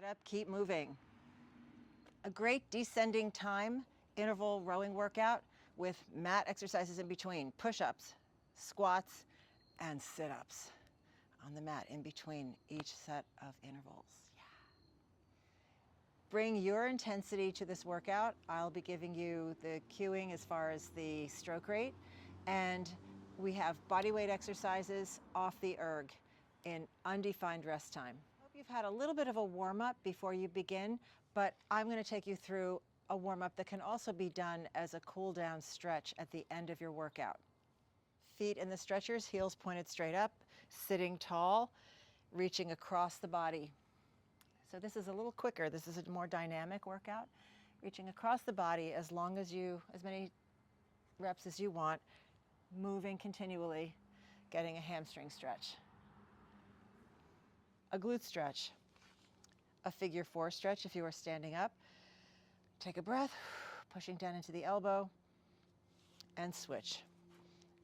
up, keep moving. A great descending time interval rowing workout with mat exercises in between, push-ups, squats, and sit-ups on the mat in between each set of intervals. Yeah. Bring your intensity to this workout. I'll be giving you the cueing as far as the stroke rate, and we have body weight exercises off the erg in undefined rest time. I hope you've had a little bit of a warm-up before you begin, but I'm going to take you through a warm-up that can also be done as a cool-down stretch at the end of your workout. Feet in the stretchers, heels pointed straight up, sitting tall, reaching across the body. So this is a little quicker. This is a more dynamic workout. Reaching across the body as many reps as you want, moving continually, getting a hamstring stretch. A glute stretch, a figure 4 stretch if you are standing up. Take a breath, pushing down into the elbow, and switch.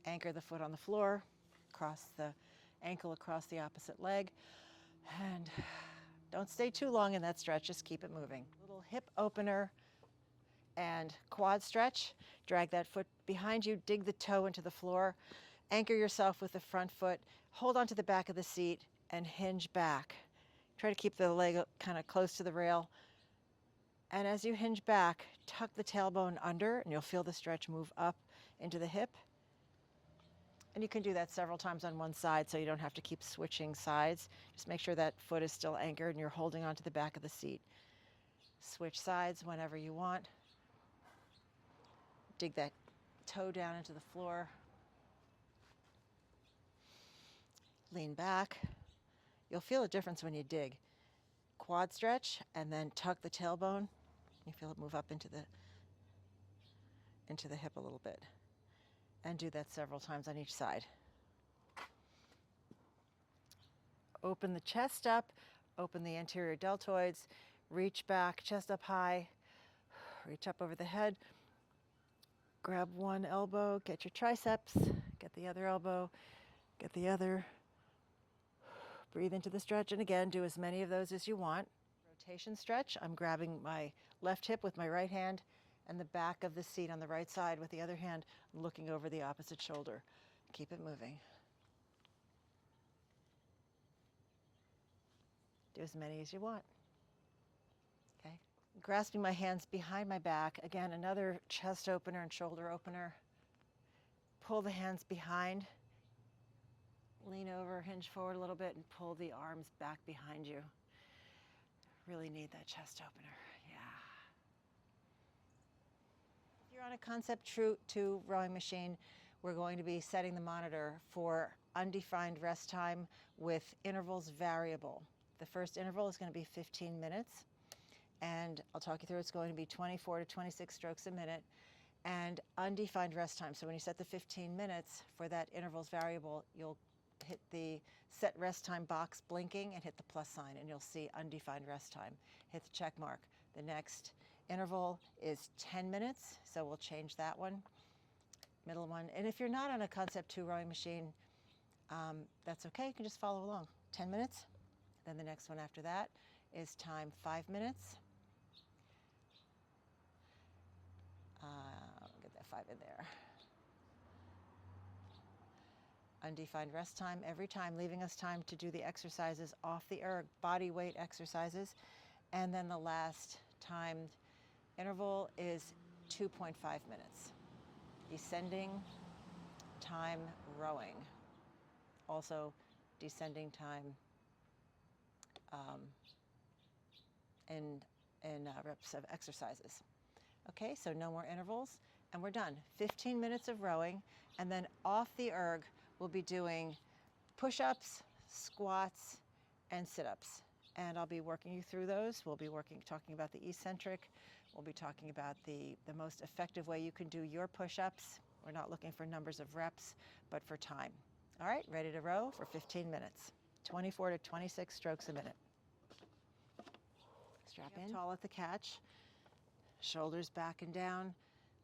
Anchor the foot on the floor, cross the ankle across the opposite leg, and don't stay too long in that stretch, just keep it moving. Little hip opener and quad stretch. Drag that foot behind you, dig the toe into the floor, anchor yourself with the front foot, hold onto the back of the seat, and hinge back. Try to keep the leg kind of close to the rail. And as you hinge back, tuck the tailbone under, and you'll feel the stretch move up into the hip. And you can do that several times on one side so you don't have to keep switching sides. Just make sure that foot is still anchored and you're holding onto the back of the seat. Switch sides whenever you want. Dig that toe down into the floor. Lean back. You'll feel a difference when you dig. Quad stretch and then tuck the tailbone. You feel it move up into the hip a little bit. And do that several times on each side. Open the chest up, open the anterior deltoids, reach back, chest up high, reach up over the head, grab one elbow, get your triceps, get the other elbow, get the other. Breathe into the stretch, and again, do as many of those as you want. Rotation stretch, I'm grabbing my left hip with my right hand and the back of the seat on the right side with the other hand, looking over the opposite shoulder. Keep it moving. Do as many as you want. Okay. Grasping my hands behind my back, again, another chest opener and shoulder opener. Pull the hands behind. Lean over, hinge forward a little bit, and pull the arms back behind you. Really need that chest opener, yeah. If you're on a Concept 2 rowing machine, we're going to be setting the monitor for undefined rest time with intervals variable. The first interval is going to be 15 minutes, and I'll talk you through. It's going to be 24 to 26 strokes a minute, and undefined rest time. So when you set the 15 minutes for that intervals variable, you'll hit the set rest time box blinking and hit the plus sign, and you'll see undefined rest time. Hit the check mark. The next interval is 10 minutes, so we'll change that one. Middle one. And if you're not on a Concept 2 rowing machine, that's okay. You can just follow along. 10 minutes. Then the next one after that is time 5 minutes. I'll get that 5 in there. Undefined rest time every time, leaving us time to do the exercises off the erg, body weight exercises. And then the last timed interval is 2.5 minutes. Descending time rowing. Also descending time in reps of exercises. Okay, so no more intervals, and we're done. 15 minutes of rowing, and then off the erg, we'll be doing push-ups, squats, and sit-ups. And I'll be working you through those. We'll be talking about the eccentric. We'll be talking about the most effective way you can do your push-ups. We're not looking for numbers of reps, but for time. All right, ready to row for 15 minutes. 24 to 26 strokes a minute. Strap in. Tall at the catch. Shoulders back and down.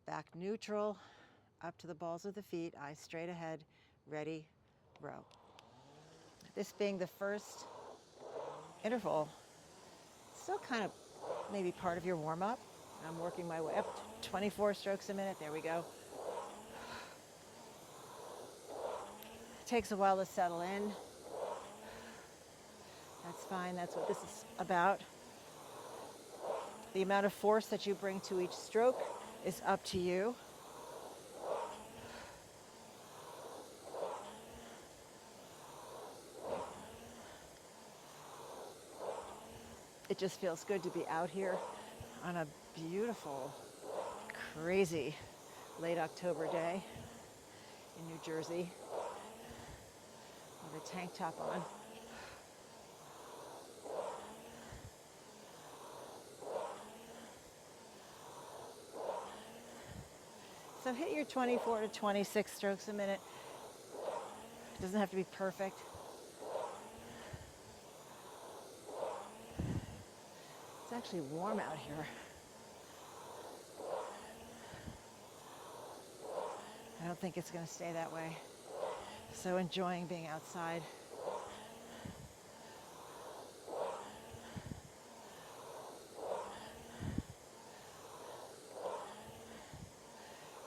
Back neutral. Up to the balls of the feet. Eyes straight ahead. Ready, row. This being the first interval, still kind of maybe part of your warm-up. I'm working my way up to 24 strokes a minute. There we go. It takes a while to settle in. That's fine. That's what this is about. The amount of force that you bring to each stroke is up to you. It just feels good to be out here on a beautiful, crazy late October day in New Jersey with a tank top on. So hit your 24 to 26 strokes a minute. It doesn't have to be perfect. It's actually warm out here. I don't think it's going to stay that way. So enjoying being outside.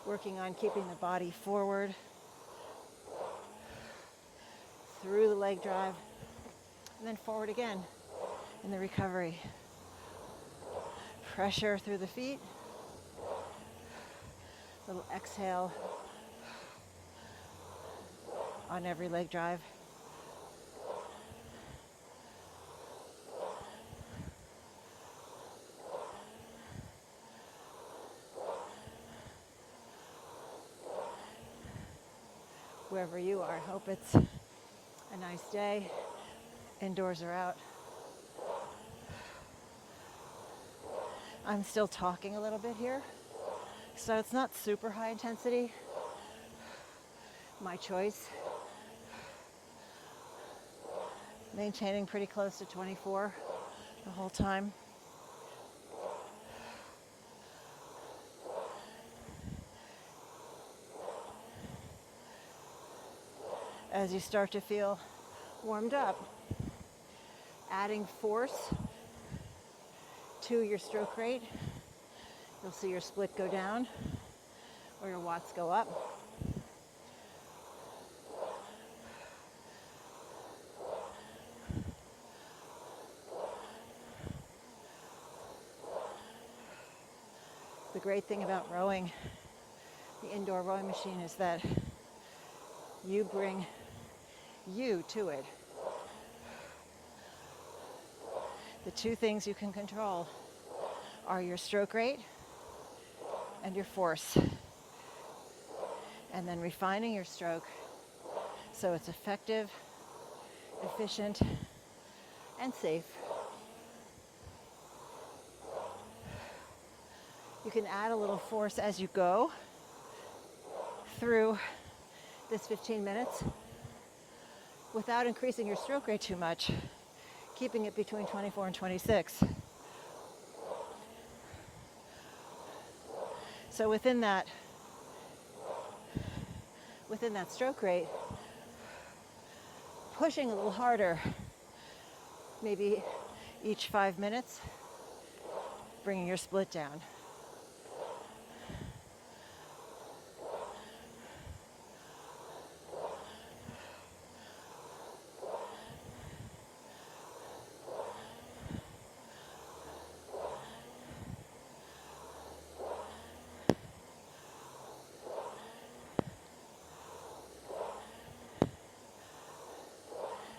Working on keeping the body forward through the leg drive and then forward again in the recovery. Pressure through the feet. Little exhale on every leg drive. Wherever you are, I hope it's a nice day. Indoors or out. I'm still talking a little bit here, so it's not super high intensity. My choice. Maintaining pretty close to 24 the whole time. As you start to feel warmed up, adding force to your stroke rate, you'll see your split go down or your watts go up. The great thing about rowing, the indoor rowing machine, is that you bring you to it. The two things you can control are your stroke rate and your force. And then refining your stroke so it's effective, efficient, and safe. You can add a little force as you go through this 15 minutes without increasing your stroke rate too much, keeping it between 24 and 26. So within that stroke rate, pushing a little harder, maybe each 5 minutes, bringing your split down.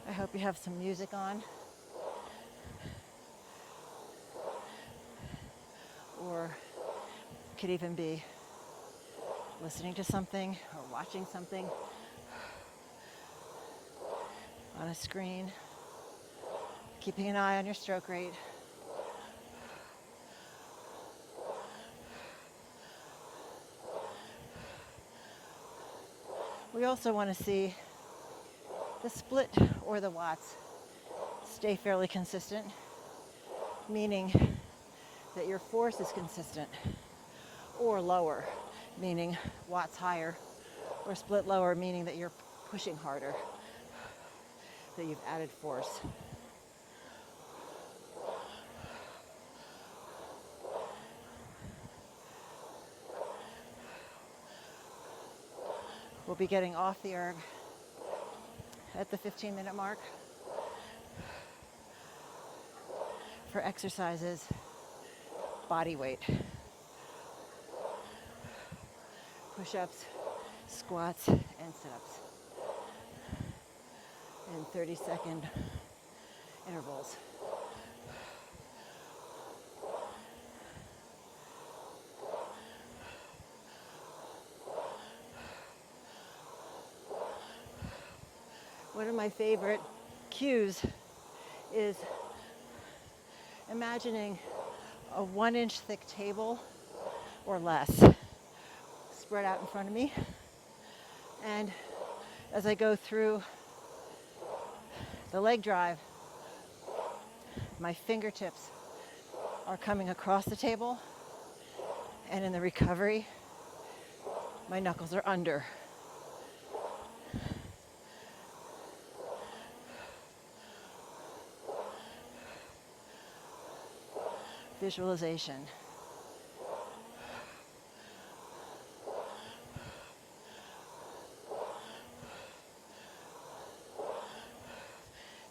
I hope you have some music on, or could even be listening to something or watching something on a screen, keeping an eye on your stroke rate. We also want to see the split or the watts stay fairly consistent, meaning that your force is consistent, or lower, meaning watts higher, or split lower, meaning that you're pushing harder, that you've added force. We'll be getting off the erg at the 15-minute mark for exercises, body weight. Push-ups, squats, and sit-ups in 30-second intervals. One of my favorite cues is imagining a 1-inch thick table or less spread out in front of me. And as I go through the leg drive, my fingertips are coming across the table, and in the recovery, my knuckles are under. Visualization.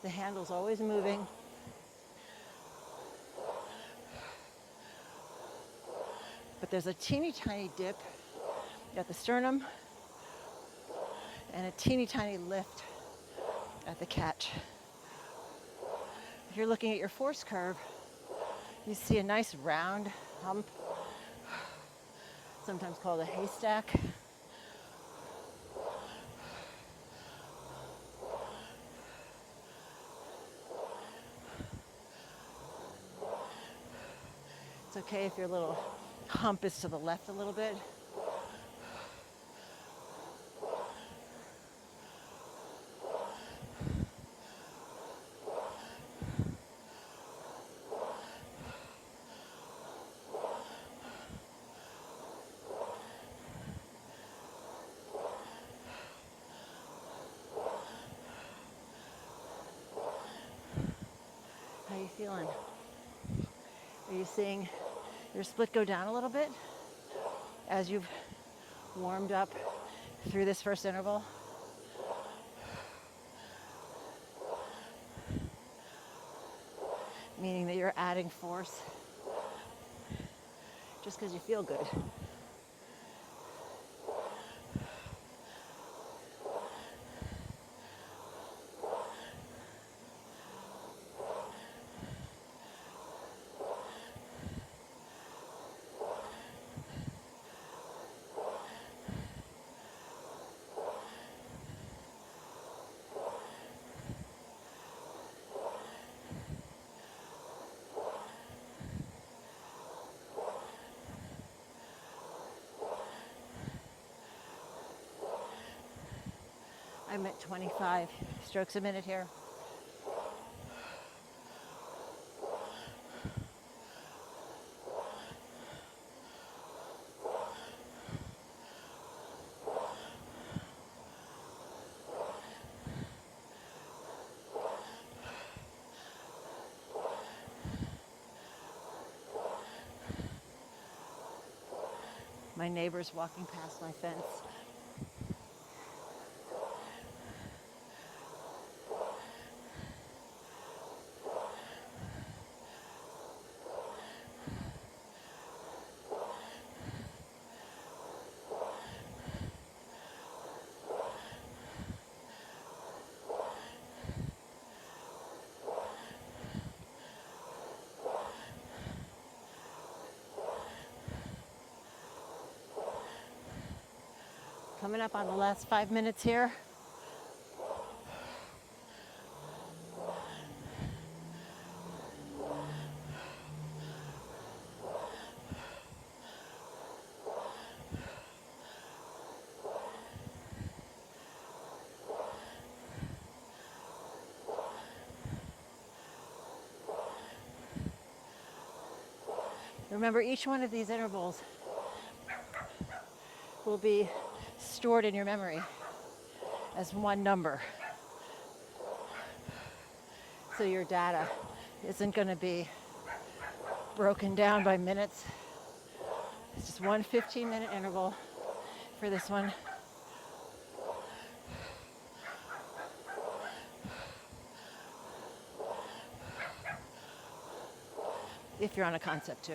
The handle's always moving. But there's a teeny tiny dip at the sternum and a teeny tiny lift at the catch. If you're looking at your force curve, you see a nice round hump, sometimes called a haystack. It's okay if your little hump is to the left a little bit. How are you feeling? Are you seeing your split go down a little bit as you've warmed up through this first interval? Meaning that you're adding force just because you feel good. I'm at 25 strokes a minute here. My neighbor's walking past my fence. Coming up on the last 5 minutes here. Remember, each one of these intervals will be stored in your memory as one number. So your data isn't going to be broken down by minutes. It's just one 15-minute interval for this one. if you're on a concept 2.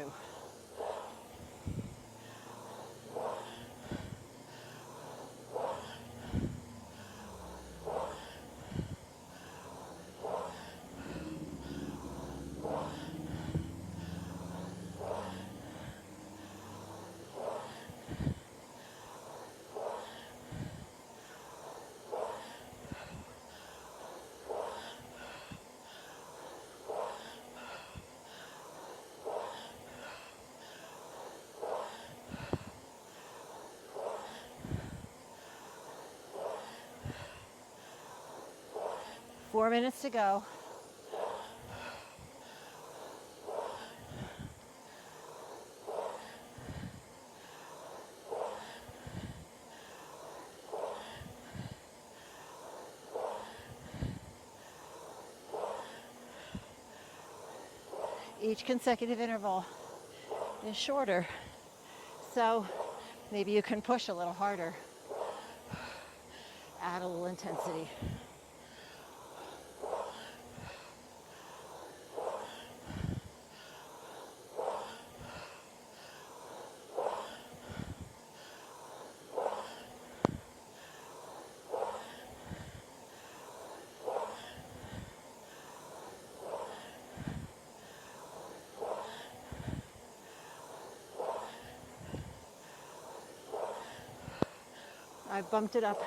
Four minutes to go. Each consecutive interval is shorter, so maybe you can push a little harder, add a little intensity. I bumped it up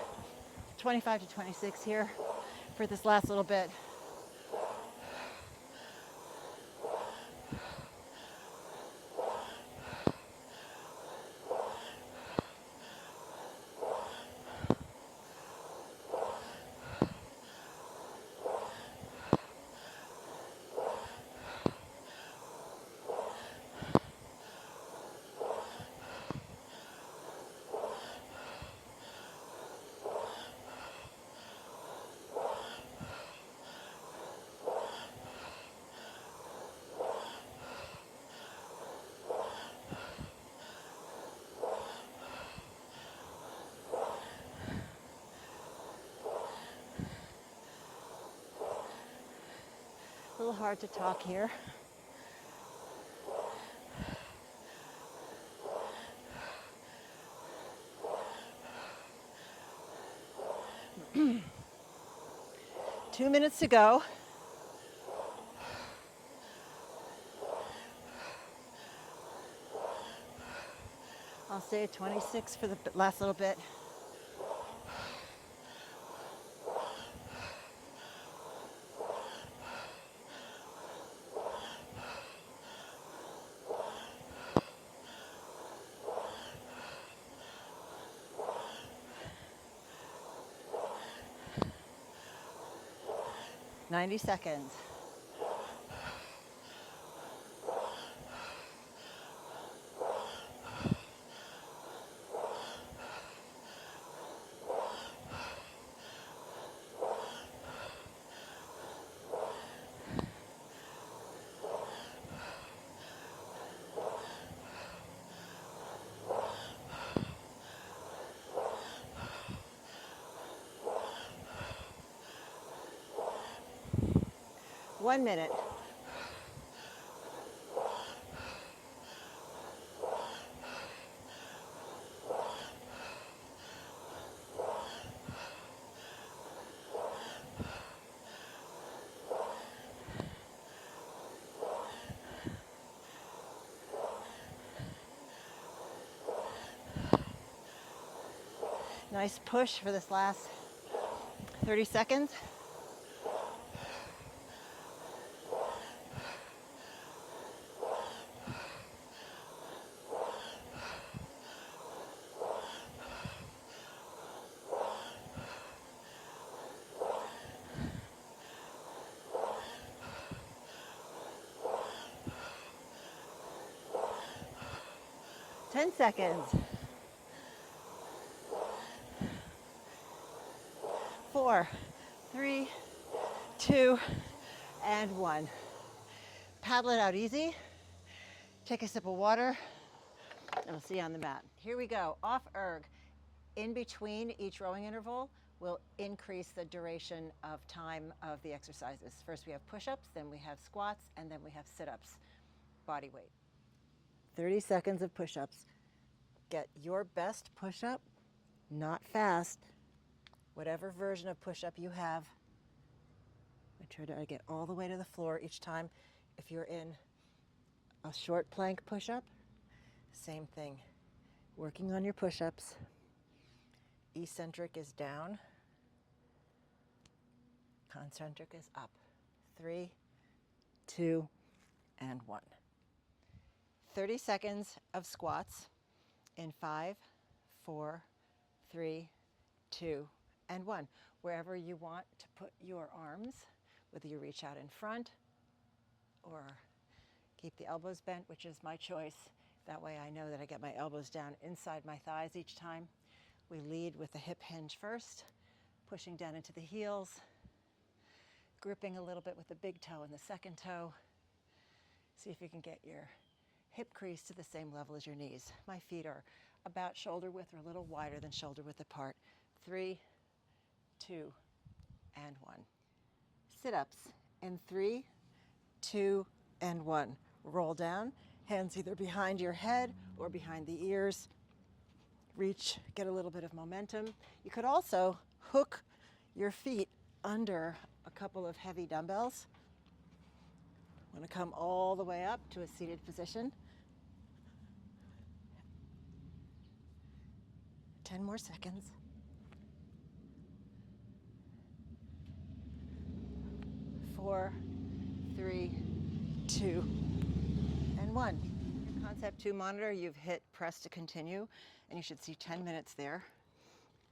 25 to 26 here for this last little bit. A little hard to talk here. Two minutes to go. I'll stay at 26 for the last little bit. Ninety seconds. One minute. Nice push for this last 30 seconds. Ten seconds. 4, 3, 2, and 1. Paddle it out easy. Take a sip of water, and we'll see you on the mat. Here we go, off erg. In between each rowing interval, we'll increase the duration of time of the exercises. First we have push-ups, then we have squats, and then we have sit-ups. body weight. 30 seconds of push-ups. Get your best push-up, not fast. Whatever version of push-up you have. I try to get all the way to the floor each time. If you're in a short plank push-up, same thing. Working on your push-ups. Eccentric is down. Concentric is up. 3, 2, and 1. 30 seconds of squats in 5, 4, 3, 2, and 1. Wherever you want to put your arms, whether you reach out in front or keep the elbows bent, which is my choice. That way I know that I get my elbows down inside my thighs each time. We lead with the hip hinge first, pushing down into the heels, gripping a little bit with the big toe and the second toe. See if you can get your hip crease to the same level as your knees. My feet are about shoulder width or a little wider than shoulder width apart. 3, 2, and 1. Sit-ups in 3, 2, and 1. Roll down, hands either behind your head or behind the ears. Reach, get a little bit of momentum. You could also hook your feet under a couple of heavy dumbbells. Want to come all the way up to a seated position. 10 more seconds. 4, 3, 2, and 1. Your Concept 2 monitor, you've hit press to continue, and you should see 10 minutes there.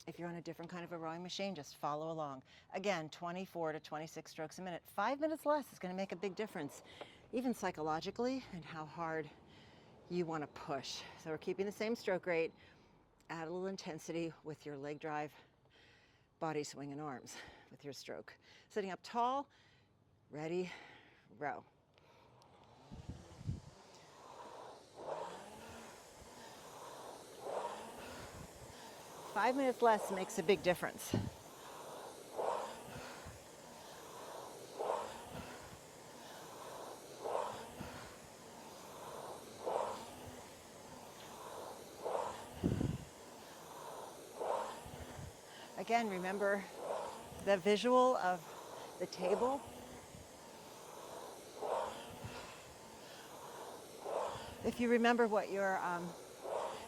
If you're on a different kind of a rowing machine, just follow along. Again, 24 to 26 strokes a minute. 5 minutes less is going to make a big difference, even psychologically, and how hard you want to push. So we're keeping the same stroke rate. Add a little intensity with your leg drive, body swing, and arms with your stroke. Sitting up tall, ready, row. Five minutes less makes a big difference. Again, remember the visual of the table. If you remember what your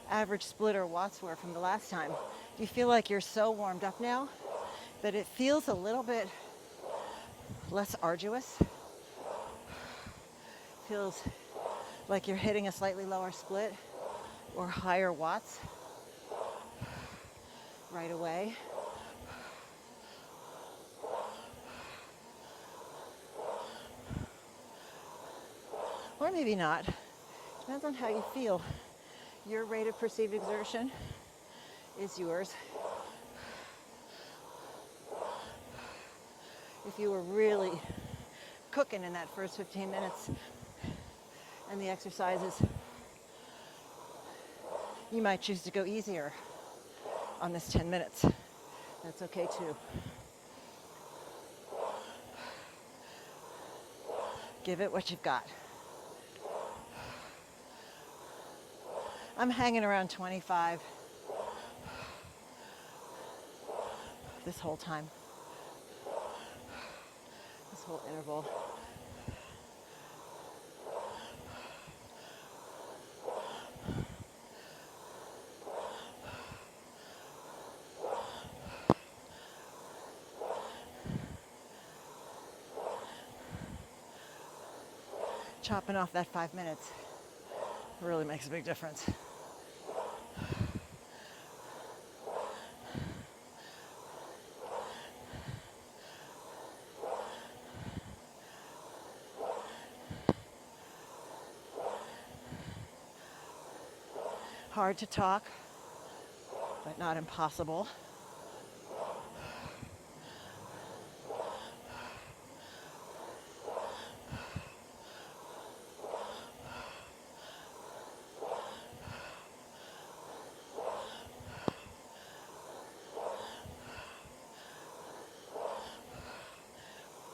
average split or watts were from the last time, do you feel like you're so warmed up now that it feels a little bit less arduous? Feels like you're hitting a slightly lower split or higher watts right away. Or maybe not. Depends on how you feel. Your rate of perceived exertion is yours. If you were really cooking in that first 15 minutes and the exercises, you might choose to go easier on this 10 minutes. That's okay too. Give it what you've got. I'm hanging around 25 this whole time, this whole interval. Chopping off that 5 minutes really makes a big difference. Hard to talk, but not impossible.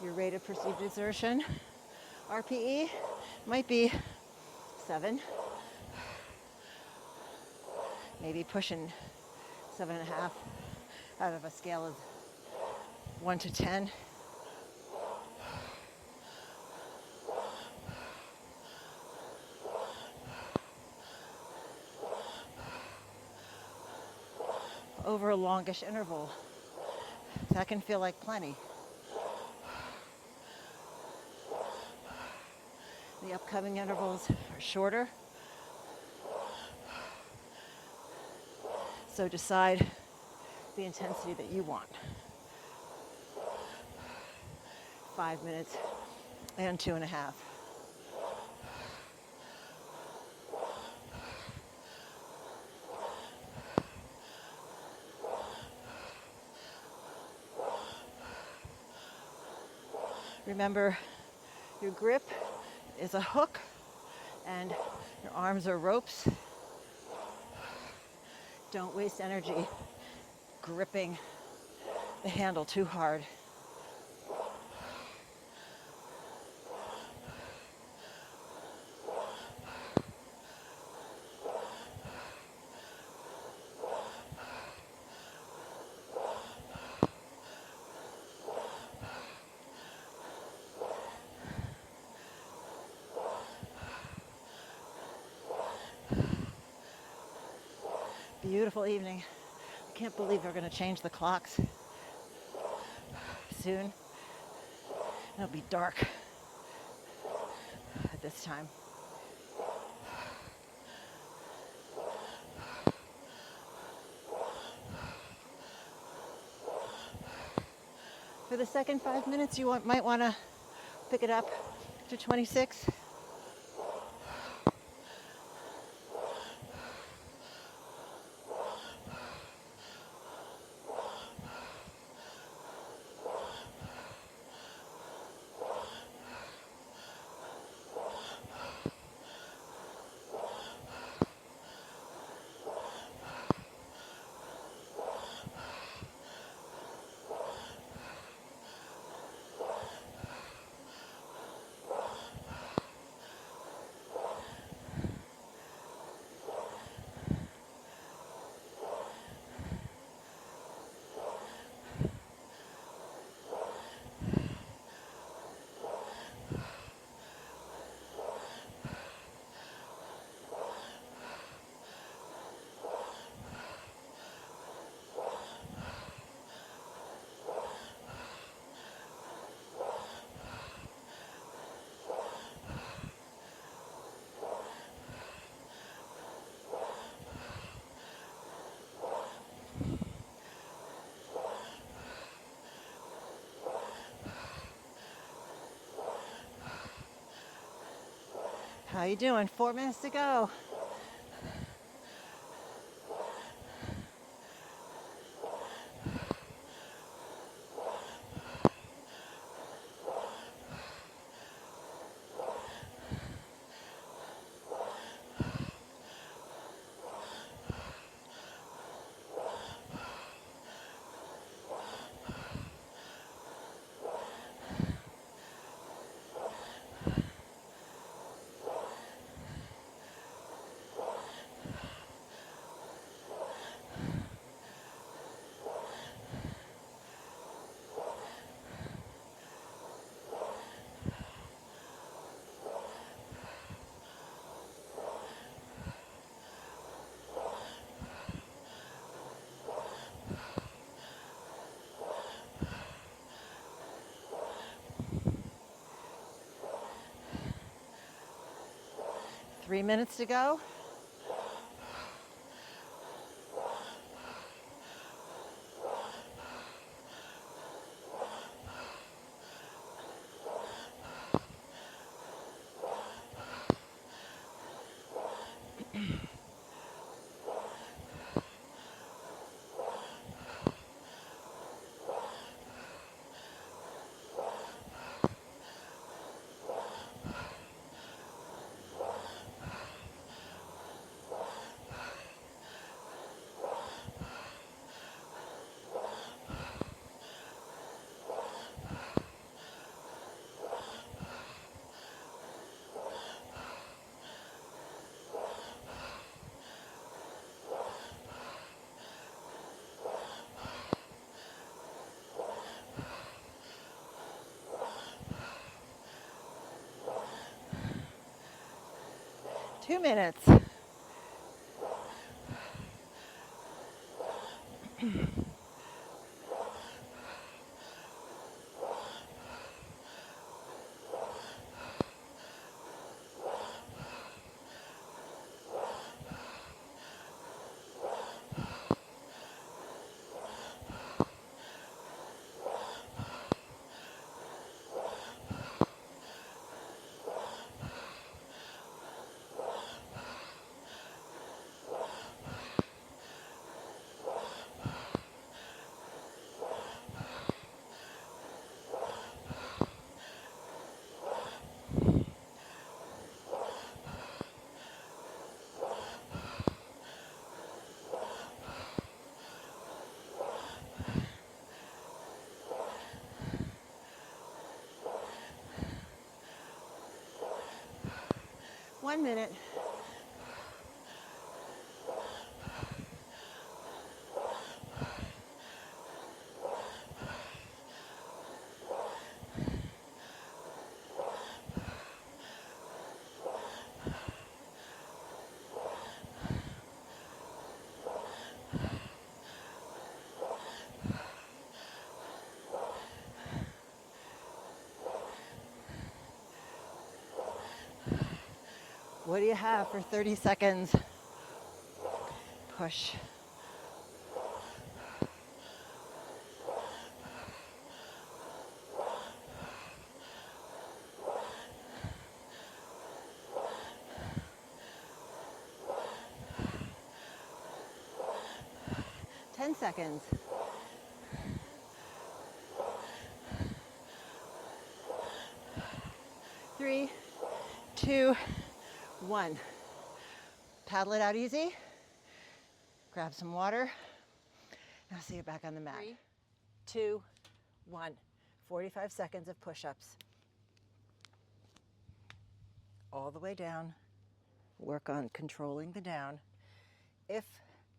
Your rate of perceived exertion, RPE, might be 7, maybe pushing 7.5 out of a scale of 1 to 10. Over a longish interval, that can feel like plenty. The upcoming intervals are shorter, so decide the intensity that you want. 5 minutes and 2.5. Remember, your grip is a hook and your arms are ropes. Don't waste energy gripping the handle too hard. Beautiful evening. I can't believe they're going to change the clocks soon. It'll be dark at this time. For the second 5 minutes, you might want to pick it up to 26. How you doing? 4 minutes to go. Three minutes to go. 2 minutes. One minute. What do you have for 30 seconds? Push. Ten seconds. Three, two, one. Paddle it out easy. Grab some water. Now see you back on the mat. 3, 2, 1. 45 seconds of push-ups. All the way down. Work on controlling the down. If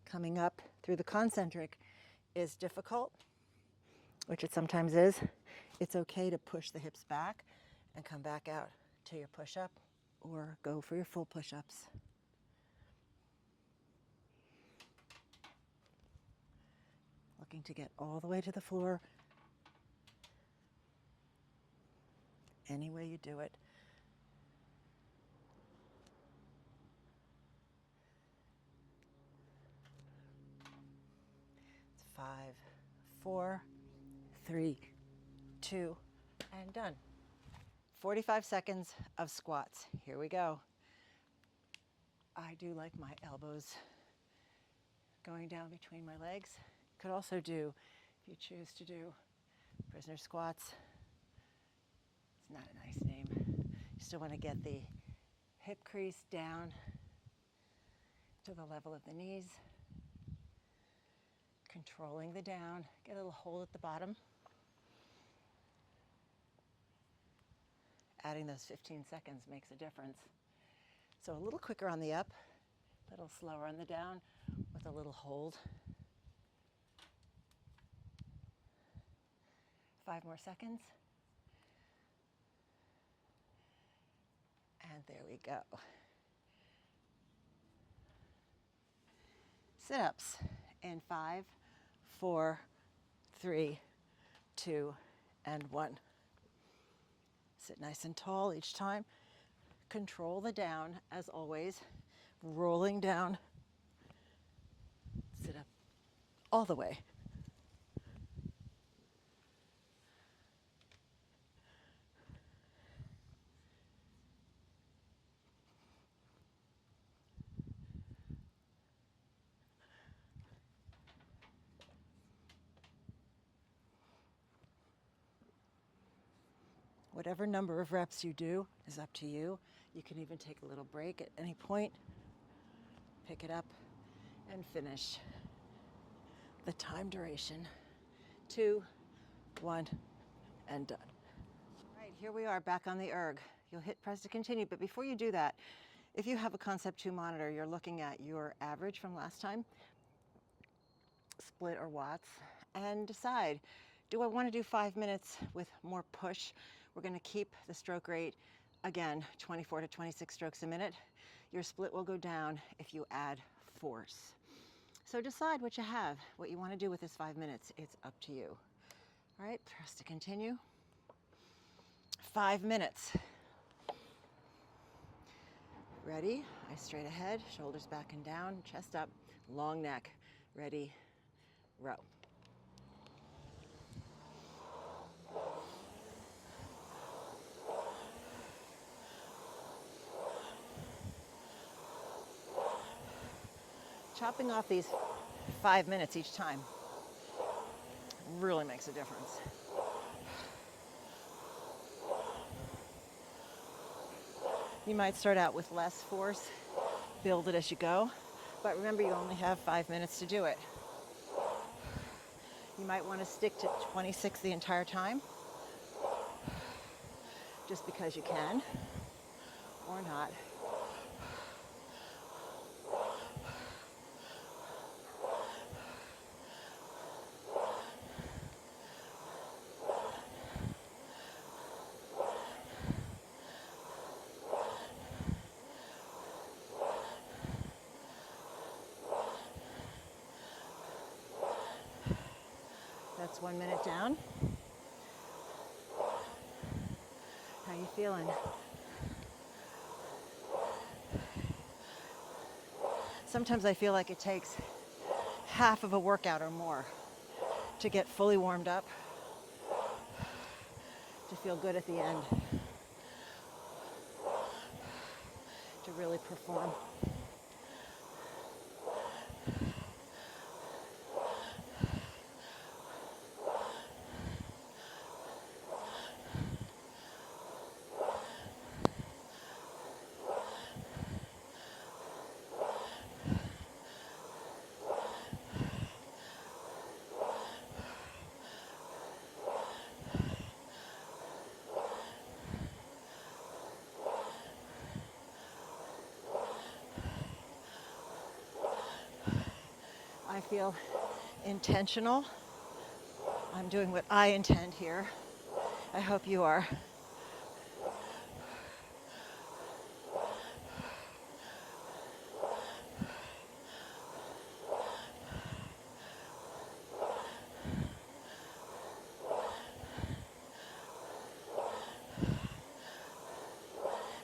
coming up through the concentric is difficult, which it sometimes is, it's okay to push the hips back and come back out to your push-up or go for your full push-ups. Looking to get all the way to the floor. Any way you do it. It's 5, 4, 3, 2, and done. 45 seconds of squats. Here we go. I do like my elbows going down between my legs. Could also do, if you choose to do prisoner squats. It's not a nice name. You still want to get the hip crease down to the level of the knees. Controlling the down. Get a little hold at the bottom. Adding those 15 seconds makes a difference. So a little quicker on the up, a little slower on the down with a little hold. 5 more seconds. And there we go. Sit-ups in 5, 4, 3, 2, and 1. Sit nice and tall each time. Control the down as always. Rolling down. Sit up all the way. Whatever number of reps you do is up to you. You can even take a little break at any point. Pick it up and finish. The time duration, 2, 1, and done. All right, here we are back on the erg. You'll hit press to continue, but before you do that, if you have a Concept 2 monitor, you're looking at your average from last time, split or watts, and decide, do I want to do 5 minutes with more push? We're going to keep the stroke rate Again, 24 to 26 strokes a minute. Your split will go down if you add force. So decide what you have, what you want to do with this 5 minutes. It's up to you. All right, press to continue. 5 minutes. Ready? Eyes straight ahead, shoulders back and down, chest up, long neck. Ready, row. Chopping off these 5 minutes each time really makes a difference. You might start out with less force, build it as you go, but remember you only have 5 minutes to do it. You might want to stick to 26 the entire time, just because you can, or not. That's 1 minute down. How you feeling? Sometimes I feel like it takes half of a workout or more to get fully warmed up, to feel good at the end, to really perform. I feel intentional. I'm doing what I intend here. I hope you are.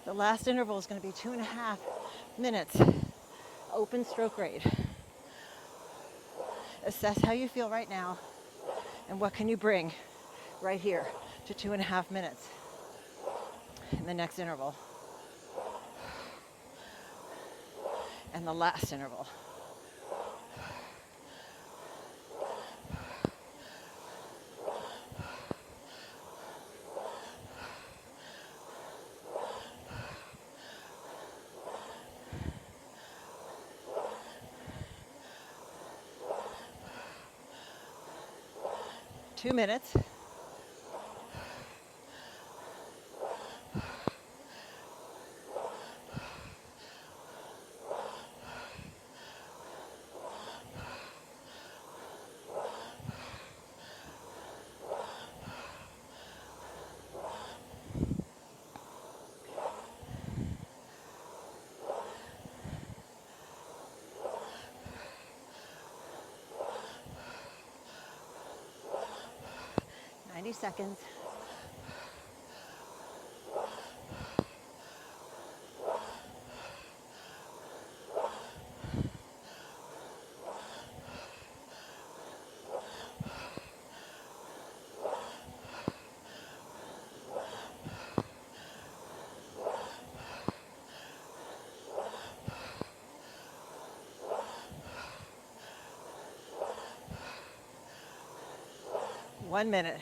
The last interval is going to be 2.5 minutes, open stroke rate. Assess how you feel right now and what can you bring right here to 2.5 minutes in the next interval and the last interval. Two minutes. Seconds. One minute.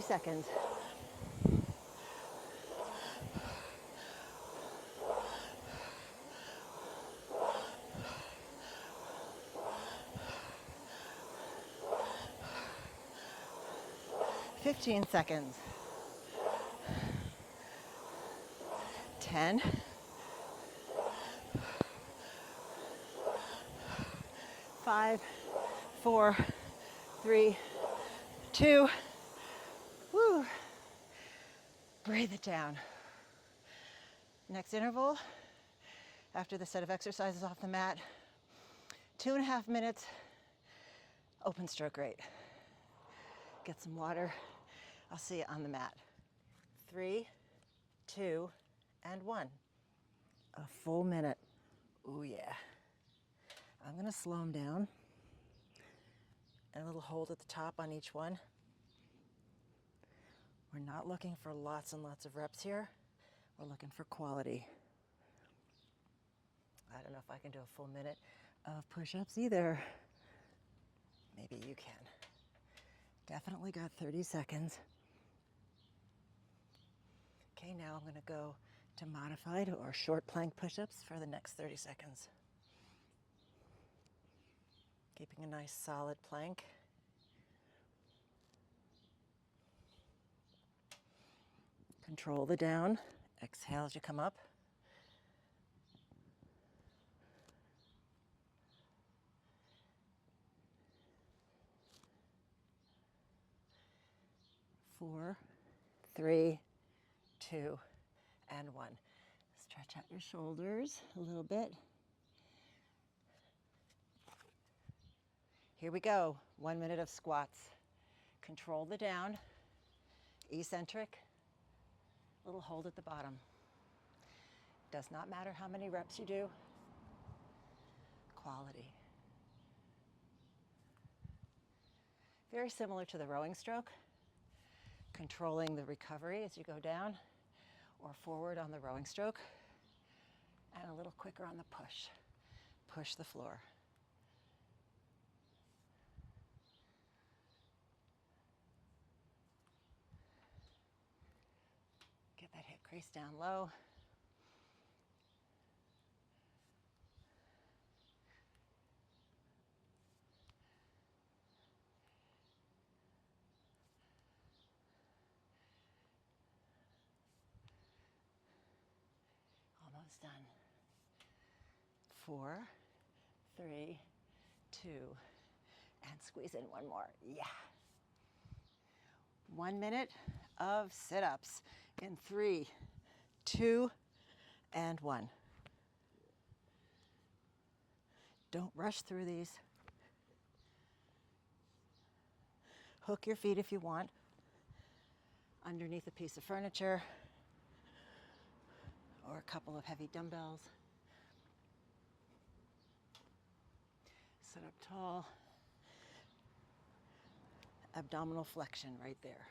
Seconds. 15 seconds. 10. 5, 4, 3, 2. Woo. Breathe it down. Next interval, after the set of exercises off the mat, 2.5 minutes, open stroke rate. Get some water. I'll see you on the mat. 3, 2, and 1. A full minute. Ooh, yeah. I'm gonna slow them down. And a little hold at the top on each one. We're not looking for lots and lots of reps here. We're looking for quality. I don't know if I can do a full minute of push-ups either. Maybe you can. Definitely got 30 seconds. Okay, now I'm gonna go to modified or short plank push-ups for the next 30 seconds. Keeping a nice solid plank. Control the down. Exhale as you come up. Four, 3, 2, and 1. Stretch out your shoulders a little bit. Here we go. 1 minute of squats. Control the down. Eccentric. Little hold at the bottom. Does not matter how many reps you do. Quality. Very similar to the rowing stroke. Controlling the recovery as you go down or forward on the rowing stroke. And a little quicker on the push. Push the floor. Get that hip crease down low. Almost done. 4, 3, 2, and squeeze in one more. Yeah. 1 minute of sit-ups in 3, 2, and 1. Don't rush through these. Hook your feet if you want, underneath a piece of furniture or a couple of heavy dumbbells. Sit up tall. Abdominal flexion right there.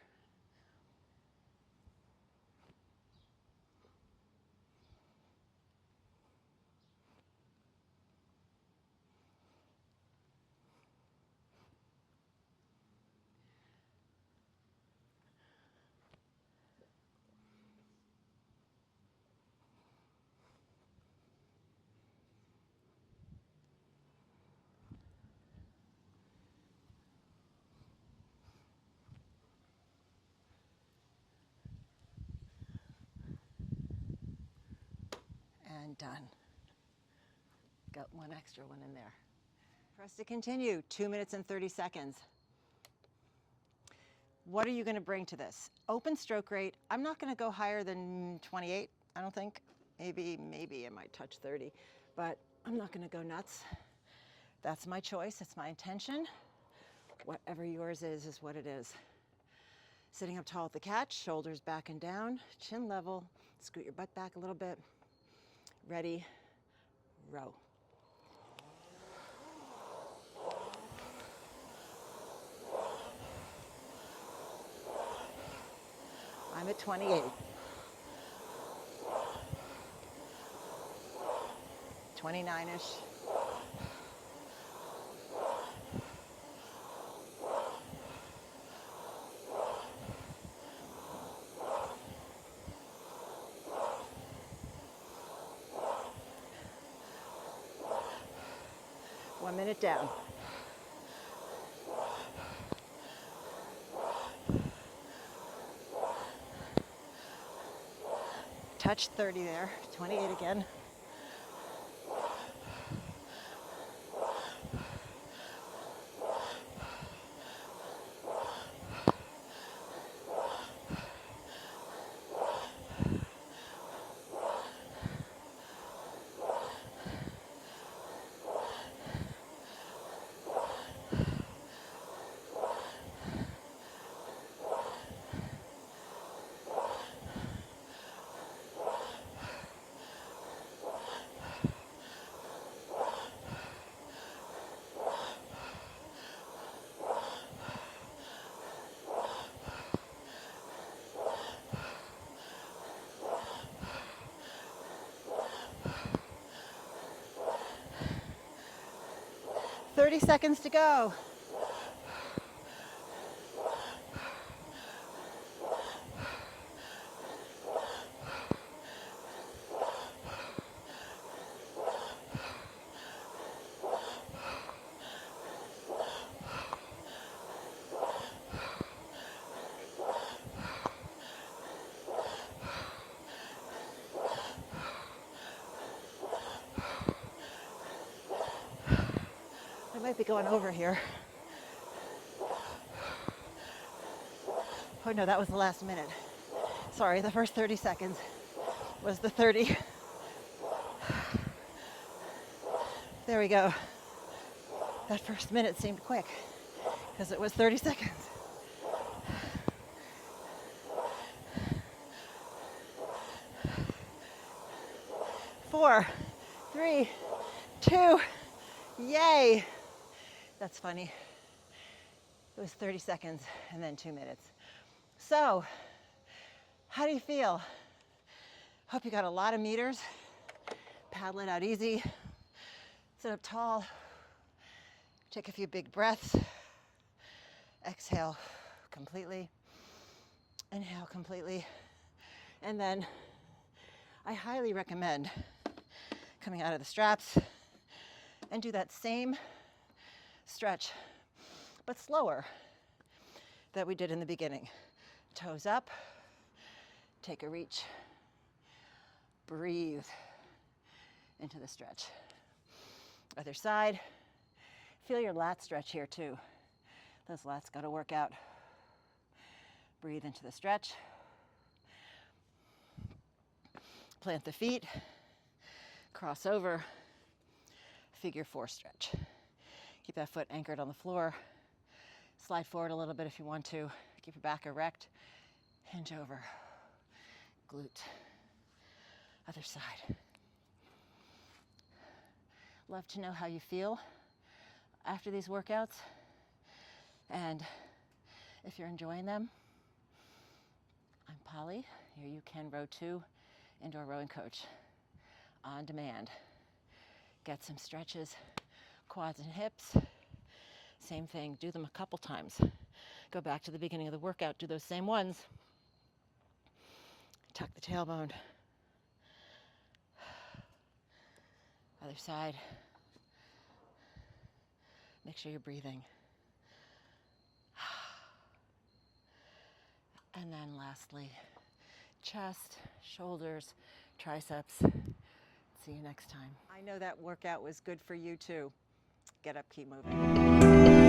And done. Got one extra one in there. For us to continue, 2 minutes and 30 seconds. What are you going to bring to this? Open stroke rate. I'm not going to go higher than 28, I don't think. Maybe I might touch 30, but I'm not going to go nuts. That's my choice. It's my intention. Whatever yours is what it is. Sitting up tall at the catch, shoulders back and down, chin level. Scoot your butt back a little bit. Ready, row. I'm at 28. 29-ish. One minute down. touched 30 there, 28 again. Seconds to go. I might be going over here. Oh no, that was the last minute. Sorry, the first 30 seconds was the 30. There we go. That first minute seemed quick because it was 30 seconds. Four, three, two, yay. That's funny. It was 30 seconds and then 2 minutes. So, how do you feel? Hope you got a lot of meters. Paddle it out easy. Sit up tall. Take a few big breaths. Exhale completely. Inhale completely. And then I highly recommend coming out of the straps and do that same stretch, but slower, that we did in the beginning. Toes up, take a reach, breathe into the stretch. Other side, feel your lat stretch here too. Those lats got to work out. Breathe into the stretch. Plant the feet, cross over, figure four stretch. Keep that foot anchored on the floor. Slide forward a little bit if you want to. Keep your back erect. Hinge over. Glute. Other side. Love to know how you feel after these workouts. And if you're enjoying them, I'm Polly, your You Can Row 2 indoor rowing coach on demand. Get some stretches, quads and hips. Same thing, do them a couple times. Go back to the beginning of the workout, do those same ones. Tuck the tailbone. Other side. Make sure you're breathing. And then lastly, chest, shoulders, triceps. See you next time. I know that workout was good for you too. Get up, keep moving.